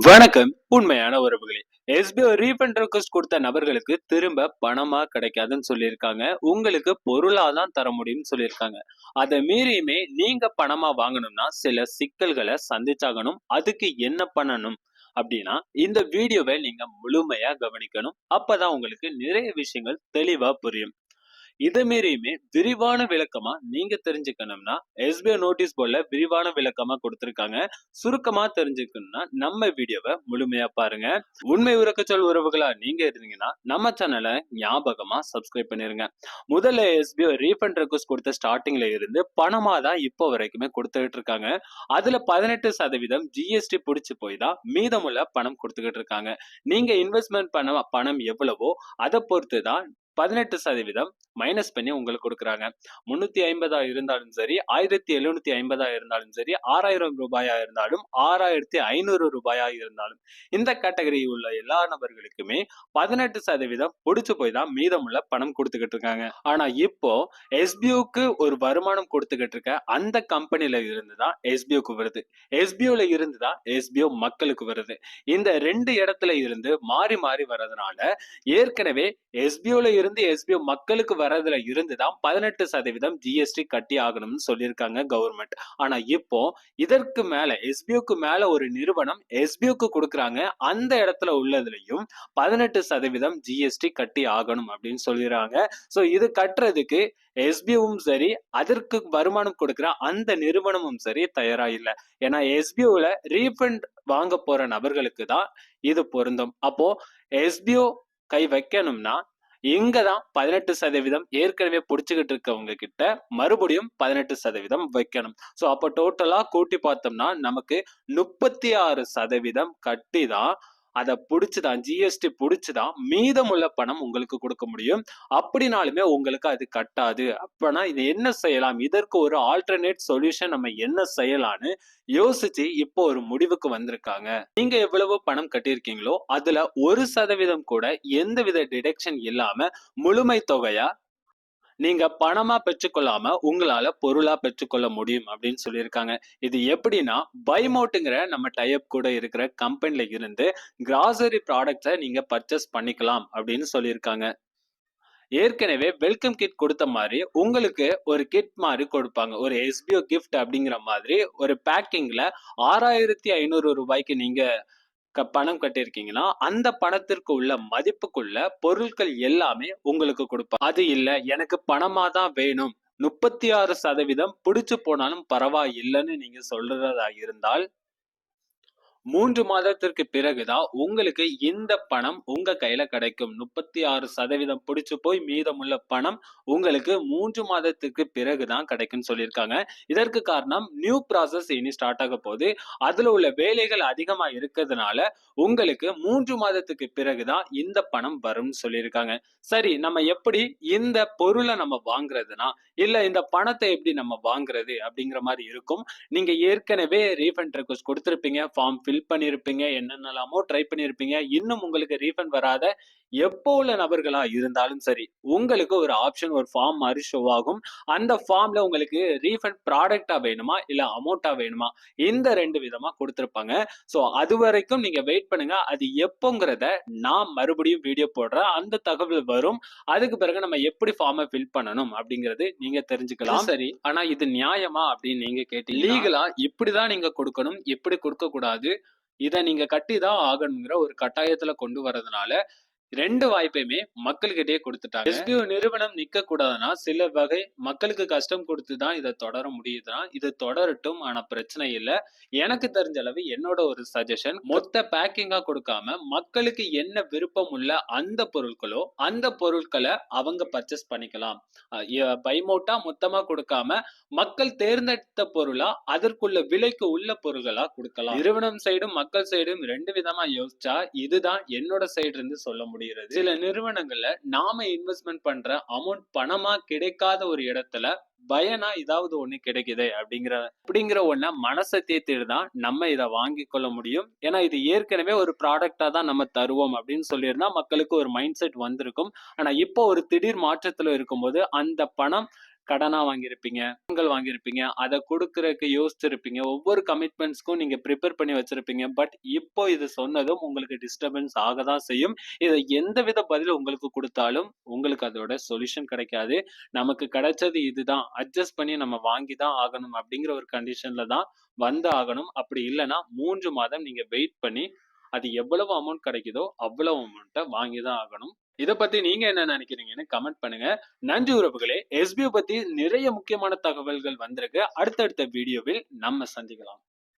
வணக்கம். உண்மையான உறவுகளே, எஸ்பிஐ ரீஃபண்ட் ரிக்வெஸ்ட் கொடுத்த நபர்களுக்கு திரும்ப பணமா கிடைக்காதுன்னு சொல்லியிருக்காங்க. உங்களுக்கு பொருளா தான் தர முடியும்னு சொல்லியிருக்காங்க. அதை மீறியுமே நீங்க பணமா வாங்கணும்னா சில சிக்கல்களை சந்திச்சாகணும். அதுக்கு என்ன பண்ணணும் அப்படின்னா இந்த வீடியோவை நீங்க முழுமையா கவனிக்கணும். அப்பதான் உங்களுக்கு நிறைய விஷயங்கள் தெளிவா புரியும். இதை மீறியுமே விரிவான விளக்கமா நீங்க தெரிஞ்சுக்கணும்னா எஸ்பிஐ நோட்டீஸ் போர்ட்ல விரிவான விளக்கமா கொடுத்திருக்காங்க. சுருக்கமா தெரிஞ்சுக்கணும்னா நம்ம வீடியோவை முழுமையா பாருங்க. உண்மை உறக்கச்சொல் உறவுகளா நீங்க இருந்தீங்கன்னா நம்ம சேனலை ஞாபகமா சப்ஸ்கிரைப் பண்ணிருங்க. முதல்ல எஸ்பிஐ ரீஃபண்ட் ரெக்வஸ்ட் கொடுத்த ஸ்டார்டிங்ல இருந்து பணமா தான் இப்போ வரைக்குமே கொடுத்துக்கிட்டு இருக்காங்க. அதுல 18% ஜிஎஸ்டி புடிச்சு போய் தான் மீதமுள்ள பணம் கொடுத்துக்கிட்டு இருக்காங்க. நீங்க இன்வெஸ்ட்மெண்ட் பண்ண பணம் எவ்வளவோ அதை பொறுத்து தான் 18% மைனஸ் பண்ணி உங்களுக்கு கொடுக்குறாங்க. 350 இருந்தாலும் சரி, 1750 இருந்தாலும் சரி, 6000 ரூபாயா இருந்தாலும், 6500 ரூபாயா இருந்தாலும், இந்த கேட்டகரி உள்ள எல்லா நபர்களுக்குமே 18% புடிச்சு போய் தான் மீதமுள்ள பணம் கொடுத்துக்கிட்டு இருக்காங்க. ஆனா இப்போ எஸ்பிஓக்கு ஒரு வருமானம் கொடுத்துக்கிட்டு இருக்க அந்த கம்பெனில இருந்து தான் எஸ்பிஓக்கு வருது. எஸ்பிஓல இருந்து தான் எஸ்பிஓ மக்களுக்கு வருது. இந்த ரெண்டு இடத்துல இருந்து மாறி மாறி வர்றதுனால ஏற்கனவே எஸ்பிஓல இருந்து எஸ்பிஓ மக்களுக்கு வரதுல இருந்து தான் 18% ஜிஎஸ்டி கட்டி ஆகணும்னு சொல்லியிருக்காங்க கவர்மெண்ட். ஆனா இப்போ இதற்கு மேல எஸ்பிஓக்கு மேல ஒரு நிறுவனம் எஸ்பிஓக்கு கொடுக்குறாங்க. அந்த இடத்துல உள்ளதுலயும் 18% ஜிஎஸ்டி கட்டி ஆகணும் அப்படின்னு சொல்லிடுறாங்க. சோ இது கட்டுறதுக்கு எஸ்பிஓவும் சரி, அதற்கு வருமானம் கொடுக்கிற அந்த நிறுவனமும் சரி தயாரா இல்ல. ஏன்னா எஸ்பிஓல ரீஃபண்ட் வாங்க போற நபர்களுக்கு தான் இது பொருந்தும். அப்போ எஸ்பிஓ கை வைக்கணும்னா இங்கதான் 18% ஏற்கனவே புடிச்சுக்கிட்டு இருக்கவங்க கிட்ட மறுபடியும் 18% வைக்கணும். சோ அப்ப டோட்டலா கூட்டி பார்த்தோம்னா நமக்கு 36% கட்டி தான் அதை புடிச்சுதான் ஜிஎஸ்டி புடிச்சுதான் மீதமுள்ள பணம் உங்களுக்கு கொடுக்க முடியும். அப்படினாலுமே உங்களுக்கு அது கட்டாது. அப்பனா இது என்ன செய்யலாம், இதற்கு ஒரு ஆல்டர்னேட் சொல்யூஷன் நம்ம என்ன செய்யலாம்னு யோசிச்சு இப்போ ஒரு முடிவுக்கு வந்திருக்காங்க. நீங்க எவ்வளவு பணம் கட்டியிருக்கீங்களோ அதுல 1% கூட எந்தவித டிடக்ஷன் இல்லாம முழுமை தொகையா நீங்க பணமா பெற்றுக்கொள்ளாம உங்களால பொருளா பெற்றுக்கொள்ள முடியும் அப்படின்னு சொல்லியிருக்காங்க. இது எப்படின்னா பைமோட்டுங்கிற நம்ம டைப் கூட இருக்கிற கம்பெனில இருந்து கிராசரி ப்ராடக்ட்ஸை நீங்க பர்ச்சேஸ் பண்ணிக்கலாம் அப்படின்னு சொல்லியிருக்காங்க. ஏற்கனவே வெல்கம் கிட் கொடுத்த மாதிரி உங்களுக்கு ஒரு கிட் மாதிரி கொடுப்பாங்க. ஒரு எஸ்பிஓ கிஃப்ட் அப்படிங்கிற மாதிரி ஒரு பேக்கிங்ல 6500 ரூபாய்க்கு நீங்க பணம் கட்டியிருக்கீங்கன்னா அந்த பணத்திற்கு உள்ள மதிப்புக்குள்ள பொருட்கள் எல்லாமே உங்களுக்கு கொடுப்பாங்க. அது இல்ல எனக்கு பணமா தான் வேணும், 36% பிடிச்சு போனாலும் பரவாயில்லைன்னு நீங்க சொல்றதா இருந்தால் 3 மாதத்திற்கு பிறகுதான் உங்களுக்கு இந்த பணம் உங்க கையில கிடைக்கும். 36% பிடிச்சு போய் மீதமுள்ள பணம் உங்களுக்கு 3 மாதத்துக்கு பிறகுதான் கிடைக்கும்னு சொல்லியிருக்காங்க. இதற்கு காரணம் நியூ ப்ராசஸ் இனி ஸ்டார்ட் ஆக போகுது. அதுல உள்ள வேலைகள் அதிகமா இருக்கிறதுனால உங்களுக்கு 3 மாதத்துக்கு பிறகுதான் இந்த பணம் வரும்னு சொல்லியிருக்காங்க. சரி, நம்ம எப்படி இந்த பொருளை நம்ம வாங்குறதுனா இல்ல இந்த பணத்தை எப்படி நம்ம வாங்குறது அப்படிங்கிற மாதிரி இருக்கும். நீங்க ஏற்கனவே ரீஃபண்ட் ரெக்வஸ்ட் கொடுத்திருப்பீங்க, ஃபார்ம் ஃபில் பண்ணிருப்பீங்க, என்னென்னலாமோ ட்ரை பண்ணிருப்பீங்க. இன்னும் உங்களுக்கு ரீஃபண்ட் வராத எப்போ உள்ள நபர்களா இருந்தாலும் சரி, உங்களுக்கு ஒரு ஆப்ஷன் ஒரு ஃபார்ம் மாதிரி ஷோ ஆகும். அந்த ஃபார்ம்ல உங்களுக்கு ரீஃபண்ட் ப்ராடக்டா வேணுமா இல்ல அமௌண்டா வேணுமா, இந்த 2 விதமா கொடுத்திருப்பாங்க. சோ அது வரைக்கும் நீங்க வெயிட் பண்ணுங்க. அது எப்போங்கிறத நான் மறுபடியும் வீடியோ போடுறேன். அந்த தகவல் வரும். அதுக்கு பிறகு நம்ம எப்படி ஃபார்மை ஃபில் பண்ணணும் அப்படிங்கிறது நீங்க தெரிஞ்சுக்கலாம். சரி, ஆனா இது நியாயமா அப்படின்னு நீங்க கேட்டீங்க. லீகலா இப்படிதான் நீங்க கொடுக்கணும், இப்படி கொடுக்க கூடாது, இதை நீங்க கட்டி தான் ஆகணுங்கிற ஒரு கட்டாயத்துல கொண்டு வரதுனால 2 வாய்ப்பையுமே மக்கள்கிட்டயே கொடுத்துட்டாங்க. எஸ்பிஓ நிறுவனம் நிக்க கூடாதுன்னா சில வகை மக்களுக்கு கஷ்டம் கொடுத்துதான் இதை தொடர முடியுதுன்னா இது தொடரட்டும். ஆனா பிரச்சனை இல்ல. எனக்கு தெரிஞ்ச அளவு என்னோட ஒரு சஜஷன், மொத்த பேக்கிங்கா கொடுக்காம மக்களுக்கு என்ன விருப்பம் உள்ள அந்த பொருட்களோ அந்த பொருட்களை அவங்க பர்ச்சேஸ் பண்ணிக்கலாம். பைமோட்டா மொத்தமா கொடுக்காம மக்கள் தேர்ந்தெடுத்த பொருளா அதற்குள்ள விலைக்கு உள்ள பொருள்களா கொடுக்கலாம். நிறுவனம் சைடும் மக்கள் சைடும் 2 விதமா யோசிச்சா இதுதான் என்னோட சைடு இருந்து சொல்ல முடியும். சில நிறுவனங்கள்ல நாம இன்வெஸ்ட்மெண்ட் பண்ற அமௌண்ட் பணமா கிடைக்காத ஒரு இடத்துல பயனா ஏதாவது ஒண்ணு கிடைக்குது அப்படிங்கிற ஒண்ண மனசை தேத்திட்டு தான் நம்ம இதை வாங்கி கொள்ள முடியும். ஏன்னா இது ஏற்கனவே ஒரு ப்ராடக்டா தான் நம்ம தருவோம் அப்படின்னு சொல்லியிருந்தா மக்களுக்கு ஒரு மைண்ட் செட் வந்திருக்கும். ஆனா இப்போ ஒரு திடீர் மாற்றத்துல இருக்கும்போது அந்த பணம் கடனா வாங்கியிருப்பீங்க, கடன்கள் வாங்கியிருப்பீங்க. அத குடுக்குறதுக்கு யோசிச்சிருப்பீங்க. ஒவ்வொரு கமிட்மெண்ட்ஸ்க்கும் நீங்க பிரிப்பேர் பண்ணி வச்சிருப்பீங்க. பட் இப்போ இது சொன்னதும் உங்களுக்கு டிஸ்டர்பன்ஸ் ஆக தான் செய்யும். இத எந்தவித பதில் உங்களுக்கு குடுத்தாலும், உங்களுக்கு அதோட சொல்யூஷன் கிடைக்காது. நமக்கு கிடைச்சது இதுதான். அட்ஜஸ்ட் பண்ணி நம்ம வாங்கி தான் ஆகணும் அப்படிங்கிற ஒரு கண்டிஷன்ல தான் வந்து ஆகணும். அப்படி இல்லன்னா 3 மாதம் நீங்க வெயிட் பண்ணி, அது எவ்வளவு அமௌண்ட் கிடைக்குதோ, அவ்வளவு அமௌண்ட்ட வாங்கி தான் ஆகணும். இத பத்தி நீங்க என்ன நினைக்கிறீங்கன்னு கமெண்ட் பண்ணுங்க. நன்றி உறவுகளே. எஸ்பிஓ பத்தி நிறைய முக்கியமான தகவல்கள் வந்திருக்கு. அடுத்தடுத்த வீடியோவில் நம்ம சந்திக்கலாம்.